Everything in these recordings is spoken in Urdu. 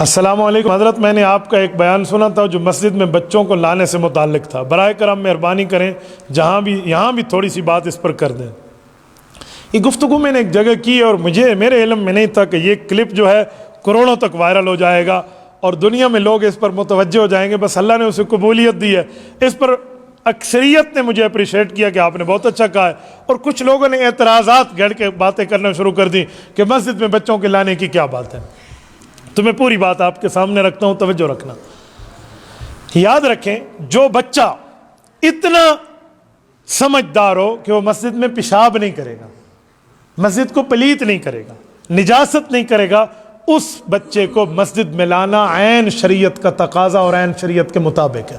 السلام علیکم حضرت، میں نے آپ کا ایک بیان سنا تھا جو مسجد میں بچوں کو لانے سے متعلق تھا. برائے کرم مہربانی کریں یہاں بھی تھوڑی سی بات اس پر کر دیں. یہ گفتگو میں نے ایک جگہ کی اور میرے علم میں نہیں تھا کہ یہ کلپ جو ہے کروڑوں تک وائرل ہو جائے گا اور دنیا میں لوگ اس پر متوجہ ہو جائیں گے. بس اللہ نے اسے قبولیت دی ہے. اس پر اکثریت نے مجھے اپریشیٹ کیا کہ آپ نے بہت اچھا کہا ہے، اور کچھ لوگوں نے اعتراضات گڑھ کے باتیں کرنا شروع کر دی کہ مسجد میں بچوں کے لانے کی کیا بات ہے. تو میں پوری بات آپ کے سامنے رکھتا ہوں، توجہ رکھنا. یاد رکھیں، جو بچہ اتنا سمجھدار ہو کہ وہ مسجد میں پیشاب نہیں کرے گا، مسجد کو پلیت نہیں کرے گا، نجاست نہیں کرے گا، اس بچے کو مسجد میں لانا عین شریعت کا تقاضا اور عین شریعت کے مطابق ہے.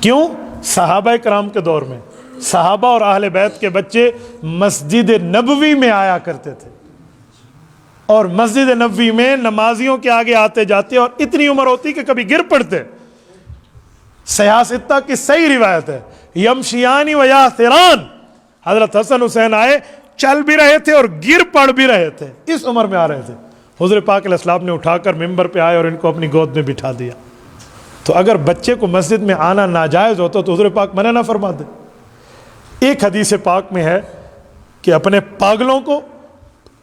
کیوں؟ صحابہ کرام کے دور میں صحابہ اور اہل بیت کے بچے مسجد نبوی میں آیا کرتے تھے، اور مسجد نبوی میں نمازیوں کے آگے آتے جاتے اور اتنی عمر ہوتی کہ کبھی گر پڑتے. سیاستہ کی صحیح روایت ہے، یمشیانی و یاثران، حضرت حسن حسین آئے، چل بھی رہے تھے اور گر پڑ بھی رہے تھے، اس عمر میں آ رہے تھے. حضور پاک علیہ السلام نے اٹھا کر ممبر پہ آئے اور ان کو اپنی گود میں بٹھا دیا. تو اگر بچے کو مسجد میں آنا ناجائز ہوتا تو حضور پاک منع نہ فرما دے. ایک حدیث پاک میں ہے کہ اپنے پاگلوں کو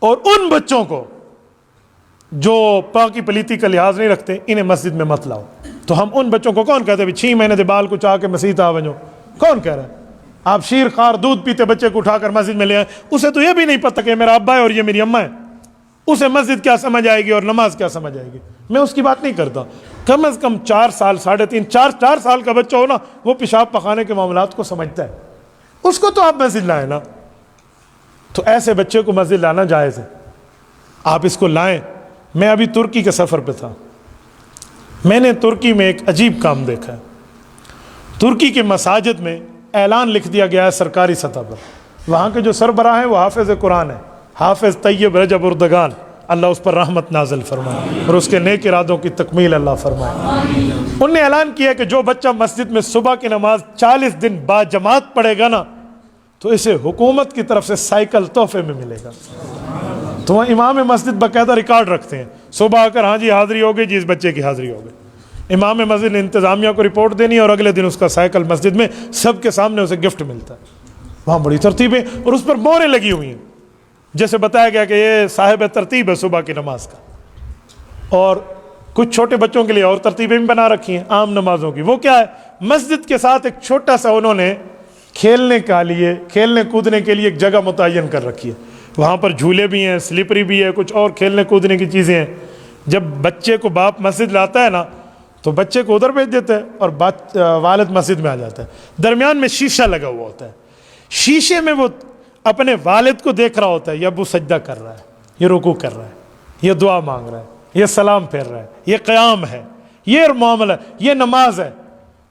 اور ان بچوں کو جو پاکی پلیتی کا لحاظ نہیں رکھتے انہیں مسجد میں مت لاؤ. تو ہم ان بچوں کو کون کہتے ہیں 6 مہینے دے بال کو چاہ کے مسجد آ ونجو؟ کون کہہ رہا ہے؟ آپ شیر خار دودھ پیتے بچے کو اٹھا کر مسجد میں لے آئے، اسے تو یہ بھی نہیں پتہ کہ میرا ابا ہے اور یہ میری اماں ہے. اسے مسجد کیا سمجھ آئے گی اور نماز کیا سمجھ آئے گی؟ میں اس کی بات نہیں کرتا. کم از کم 4 سال 3.5 4 سال کا بچہ ہو نا، وہ پیشاب پخانے کے معاملات کو سمجھتا ہے، اس کو تو آپ مسجد لائیں نا. تو ایسے بچے کو مسجد لانا جائز ہے، آپ اس کو لائیں. میں ابھی ترکی کے سفر پہ تھا، میں نے ترکی میں ایک عجیب کام دیکھا ہے. ترکی کے مساجد میں اعلان لکھ دیا گیا ہے سرکاری سطح پر. وہاں کے جو سربراہ ہیں وہ حافظ قرآن ہے، حافظ طیب رجب اردگان، اللہ اس پر رحمت نازل فرمائے اور اس کے نیک ارادوں کی تکمیل اللہ فرمائے. انہوں نے اعلان کیا کہ جو بچہ مسجد میں صبح کی نماز 40 دن با جماعت پڑھے گا نا، تو اسے حکومت کی طرف سے سائیکل تحفے میں ملے گا. تو وہاں امام مسجد باقاعدہ ریکارڈ رکھتے ہیں، صبح آ کر ہاں جی حاضری ہو گئی جی، اس بچے کی حاضری ہو گئی. امام مسجد نے انتظامیہ کو رپورٹ دینی اور اگلے دن اس کا سائیکل مسجد میں سب کے سامنے اسے گفٹ ملتا ہے. وہاں بڑی ترتیبیں اور اس پر موریں لگی ہوئی ہیں، جیسے بتایا گیا کہ یہ صاحب ترتیب ہے صبح کی نماز کا. اور کچھ چھوٹے بچوں کے لیے اور ترتیبیں بھی بنا رکھی ہیں عام نمازوں کی. وہ کیا ہے؟ مسجد کے ساتھ ایک چھوٹا سا انہوں نے کھیلنے کودنے کے لیے ایک جگہ متعین کر رکھی ہے. وہاں پر جھولے بھی ہیں، سلپری بھی ہے، کچھ اور کھیلنے کودنے کی چیزیں ہیں. جب بچے کو باپ مسجد لاتا ہے نا تو بچے کو ادھر بھیج دیتا ہے اور والد مسجد میں آ جاتا ہے. درمیان میں شیشہ لگا ہوا ہوتا ہے، شیشے میں وہ اپنے والد کو دیکھ رہا ہوتا ہے، یہ ابو سجدہ کر رہا ہے، یہ رکوع کر رہا ہے، یہ دعا مانگ رہا ہے، یہ سلام پھیر رہا ہے، یہ قیام ہے، یہ معاملہ ہے، یہ نماز ہے.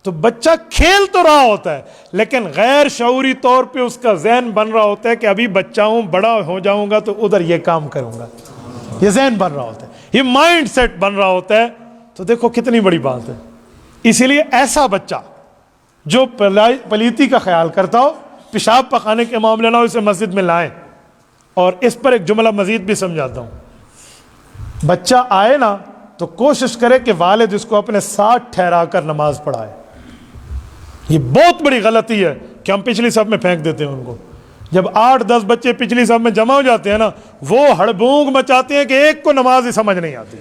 تو بچہ کھیل تو رہا ہوتا ہے لیکن غیر شعوری طور پہ اس کا ذہن بن رہا ہوتا ہے کہ ابھی بچہ ہوں، بڑا ہو جاؤں گا تو ادھر یہ کام کروں گا. یہ ذہن بن رہا ہوتا ہے، یہ مائنڈ سیٹ بن رہا ہوتا ہے. تو دیکھو کتنی بڑی بات ہے. اسی لیے ایسا بچہ جو پلیتی کا خیال کرتا ہو، پیشاب پخانے کے معاملے نہ ہو، اسے مسجد میں لائیں. اور اس پر ایک جملہ مزید بھی سمجھاتا ہوں. بچہ آئے نا تو کوشش کرے کہ والد اس کو اپنے ساتھ ٹھہرا کر نماز پڑھائے. یہ بہت بڑی غلطی ہے کہ ہم پچھلی صف میں پھینک دیتے ہیں ان کو. جب 8-10 بچے پچھلی صف میں جمع ہو جاتے ہیں نا، وہ ہڑبونگ مچاتے ہیں کہ ایک کو نماز ہی سمجھ نہیں آتی.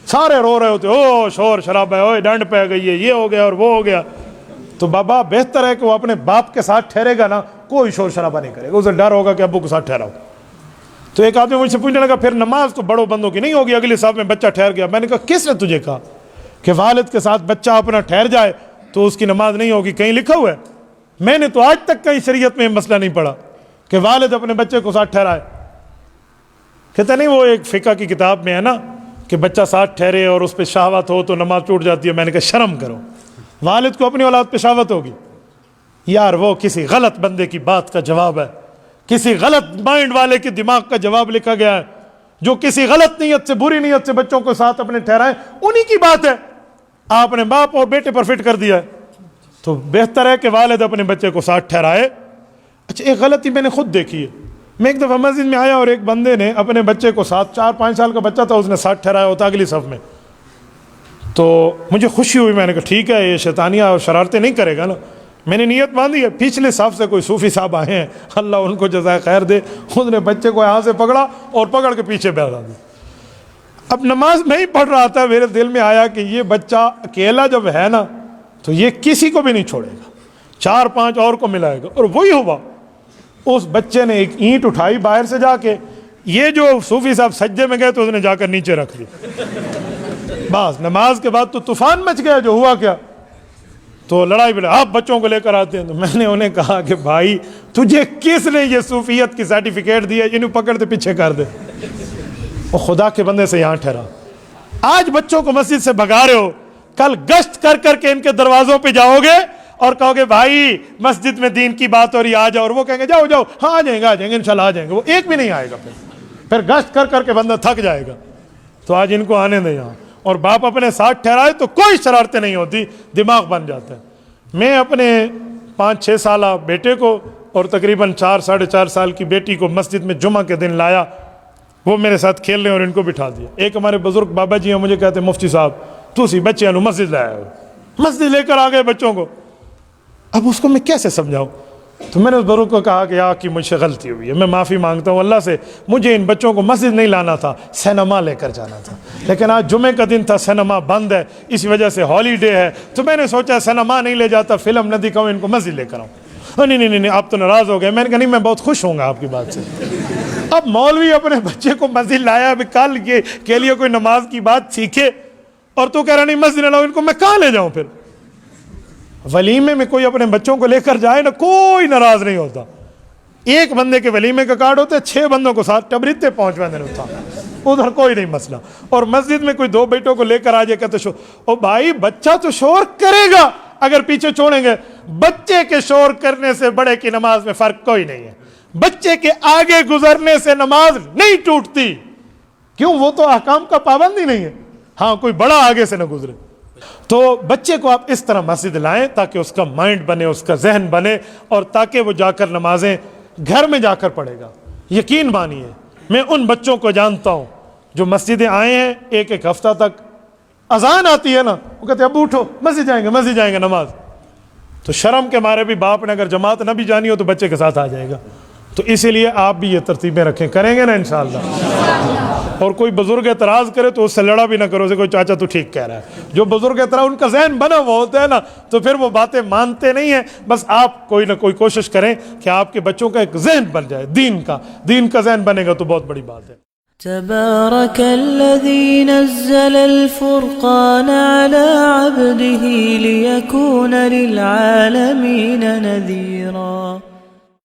سارے رو رہے ہوتے، او شور شرابہ ہے، اوے ڈنڈ پہ گئی ہے، یہ ہو گیا اور وہ ہو گیا. تو بابا بہتر ہے کہ وہ اپنے باپ کے ساتھ ٹھہرے گا نا، کوئی شور شرابہ نہیں کرے گا، اسے ڈر ہوگا کہ ابو کے ساتھ ٹھہراؤ. تو ایک آدمی مجھ سے پوچھنے لگا پھر نماز تو بڑوں بندوں کی نہیں ہوگی، اگلی صف میں بچہ ٹھہر گیا. میں نے کہا کس نے تجھے کہا کہ والد کے ساتھ بچہ اپنا ٹھہر جائے تو اس کی نماز نہیں ہوگی؟ کہیں لکھا ہوا ہے؟ میں نے تو آج تک کہیں شریعت میں مسئلہ نہیں پڑھا کہ والد اپنے بچے کو ساتھ ٹھہرائے. کہتا نہیں وہ ایک فقہ کی کتاب میں ہے نا کہ بچہ ساتھ ٹھہرے اور اس پہ شہوت ہو تو نماز ٹوٹ جاتی ہے. میں نے کہا شرم کرو، والد کو اپنی اولاد پہ شہوت ہوگی؟ یار وہ کسی غلط بندے کی بات کا جواب ہے، کسی غلط مائنڈ والے کے دماغ کا جواب لکھا گیا ہے، جو کسی غلط نیت سے، بری نیت سے بچوں کو ساتھ اپنے ٹھہرائے. انہی کی بات ہے، آپ نے باپ اور بیٹے پر فٹ کر دیا ہے. تو بہتر ہے کہ والد اپنے بچے کو ساتھ ٹھہرائے. اچھا ایک غلطی میں نے خود دیکھی ہے، میں ایک دفعہ مسجد میں آیا اور ایک بندے نے اپنے بچے کو 4-5 سال کا بچہ تھا، اس نے ساتھ ٹھہرایا ہوتا اگلی صف میں. تو مجھے خوشی ہوئی، میں نے کہا ٹھیک ہے یہ شیطانیہ اور شرارتیں نہیں کرے گا نا. میں نے نیت باندھی ہے. پچھلے صف سے کوئی صوفی صاحب آئے ہیں، اللہ ان کو جزائے خیر دے، اس نے بچے کو یہاں سے پکڑا اور پکڑ کے پیچھے بیٹھا دیا. اب نماز میں ہی پڑھ رہا تھا، میرے دل میں آیا کہ یہ بچہ اکیلا جب ہے نا تو یہ کسی کو بھی نہیں چھوڑے گا، 4-5 اور کو ملائے گا. اور وہی ہوا، اس بچے نے ایک اینٹ اٹھائی باہر سے جا کے، یہ جو صوفی صاحب سجدے میں گئے تو اس نے جا کر نیچے رکھ دی. بس نماز کے بعد تو طوفان مچ گیا. جو ہوا کیا، تو لڑائی بڑھائی، آپ بچوں کو لے کر آتے ہیں. تو میں نے انہیں کہا کہ بھائی تجھے کس نے یہ صوفیت کی سرٹیفکیٹ دی ہے، انہوں پکڑ دے پیچھے کر دے. اور خدا کے بندے سے یہاں ٹھہرا. آج بچوں کو مسجد سے بھگا رہے ہو، کل گشت کر کر کے ان کے دروازوں پہ جاؤ گے اور کہو گے بھائی مسجد میں دین کی بات ہو رہی آ جاؤ، اور وہ کہیں گے جاؤ جاؤ، ہاں آ جائیں گے انشاءاللہ آ جائیں گے. وہ ایک بھی نہیں آئے گا. پھر گشت کر کر کے بندہ تھک جائے گا. تو آج ان کو آنے دیں یہاں، اور باپ اپنے ساتھ ٹھہرائے تو کوئی شرارتیں نہیں ہوتی، دماغ بن جاتا ہے. میں اپنے 5-6 سالہ بیٹے کو اور تقریباً 4-4.5 سال کی بیٹی کو مسجد میں جمعہ کے دن لایا، وہ میرے ساتھ کھیلنے اور ان کو بٹھا دیا. ایک ہمارے بزرگ بابا جی ہیں، مجھے کہتے ہیں مفتی صاحب تو سی بچے انو مسجد لایا ہو، مسجد لے کر آ گئے بچوں کو. اب اس کو میں کیسے سمجھاؤں؟ تو میں نے اس بزرگ کو کہا کہ کہ مجھ سے غلطی ہوئی ہے، میں معافی مانگتا ہوں اللہ سے، مجھے ان بچوں کو مسجد نہیں لانا تھا، سینما لے کر جانا تھا. لیکن آج جمعے کا دن تھا، سینما بند ہے، اس وجہ سے ہالیڈے ہے، تو میں نے سوچا سینما نہیں لے جاتا، فلم نہ دکھاؤں، ان کو مسجد لے کر آؤں. نہیں آپ تو ناراض ہو گئے. میں نے کہا نہیں، میں بہت خوش ہوں گا آپ کی بات سے. اب مولوی اپنے بچے کو مسجد لایا، اب کل کے لیے کوئی نماز کی بات سیکھے، اور تو کہہ رہا نہیں مسجد لاؤ، ان کو میں کہاں لے جاؤں؟ پھر ولیمے میں کوئی اپنے بچوں کو لے کر جائے نا، کوئی ناراض نہیں ہوتا. ایک بندے کے ولیمے کا کارڈ ہوتا ہے، 6 بندوں کو ساتھ ٹبریتے پہنچوانے ہوتا، ادھر کوئی نہیں مسئلہ. اور مسجد میں کوئی 2 بیٹوں کو لے کر آ جائے کہ تو شور، او بھائی بچہ تو شور کرے گا اگر پیچھے چھوڑیں گے. بچے کے شور کرنے سے بڑے کی نماز میں فرق کوئی نہیں ہے. بچے کے آگے گزرنے سے نماز نہیں ٹوٹتی. کیوں؟ وہ تو احکام کا پابند ہی نہیں ہے. ہاں کوئی بڑا آگے سے نہ گزرے. تو بچے کو آپ اس طرح مسجد لائیں تاکہ اس کا مائنڈ بنے، اس کا ذہن بنے، اور تاکہ وہ جا کر نمازیں گھر میں جا کر پڑھے گا. یقین مانیے میں ان بچوں کو جانتا ہوں جو مسجدیں آئے ہیں، ایک ہفتہ تک اذان آتی ہے نا، وہ کہتے ہیں ابو اٹھو مسجد جائیں گے نماز. تو شرم کے مارے بھی باپ نے اگر جماعت نہ بھی جانی ہو تو بچے کے ساتھ آ جائے گا. تو اسی لیے آپ بھی یہ ترتیبیں رکھیں، کریں گے نا انشاءاللہ. اور کوئی بزرگ اعتراض کرے تو اس سے لڑا بھی نہ کرو، اسے کوئی چاچا تو ٹھیک کہہ رہا ہے. جو بزرگ اعتراض ان کا ذہن بنا ہوا ہوتا ہے نا، تو پھر وہ باتیں مانتے نہیں ہیں. بس آپ کوئی نہ کوئی کوشش کریں کہ آپ کے بچوں کا ایک ذہن بن جائے، دین کا ذہن بنے گا تو بہت بڑی بات ہے. تبارك الذي نزل الفرقان على عبده ليكون للعالمين نذيرا.